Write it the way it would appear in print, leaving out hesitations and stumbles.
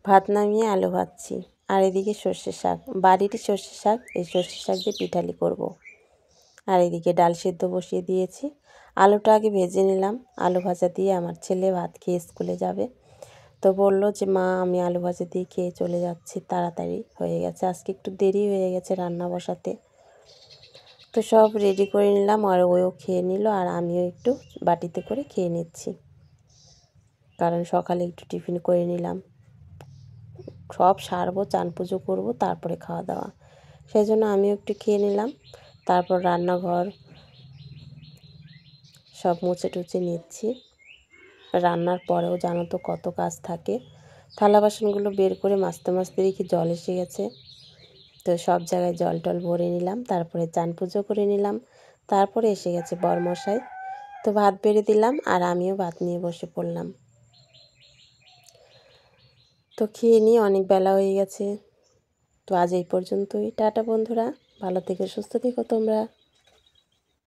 ভাত নামিয়ে আলু ভাজছি, আর এদিকে সর্ষে শাক, বাড়িরই সর্ষে শাক, এই সর্ষে শাক দিয়ে পিঠালি করব। আর এদিকে ডাল সিদ্ধ বসিয়ে দিয়েছি। আলুটা আগে ভেজে নিলাম, আলু ভাজা দিয়ে আমার ছেলে ভাত খেয়ে স্কুলে যাবে। তো বললো যে মা আমি আলু ভাজা দিয়ে খেয়ে চলে যাচ্ছি, তাড়াতাড়ি হয়ে গেছে, আজকে একটু দেরি হয়ে গেছে রান্না বসাতে। তো সব রেডি করে নিলাম, আর ওও খেয়ে নিল, আর আমিও একটু বাটিতে করে খেয়ে নিচ্ছি, কারণ সকালে একটু টিফিন করে নিলাম। সব সারবো, চান পুজো করবো, তারপরে খাওয়া দাওয়া, সেই জন্য আমিও একটু খেয়ে নিলাম। তারপর রান্নাঘর সব মুছে টুছে নিচ্ছি। রান্নার পরেও জানো তো কত কাজ থাকে। থালা বাসনগুলো বের করে মাজতে মাজতে দেখি জল এসে গেছে। তো সব জায়গায় জল টল ভরে নিলাম, তারপরে চান পুজো করে নিলাম। তারপরে এসে গেছে বরমশাই, তো ভাত বেড়ে দিলাম, আর আমিও ভাত নিয়ে বসে পড়লাম। তো খেয়ে নিয়ে অনেক বেলা হয়ে গেছে। তো আজ এই পর্যন্তই, টাটা বন্ধুরা, ভালো থেকো, সুস্থ থেকো তোমরা।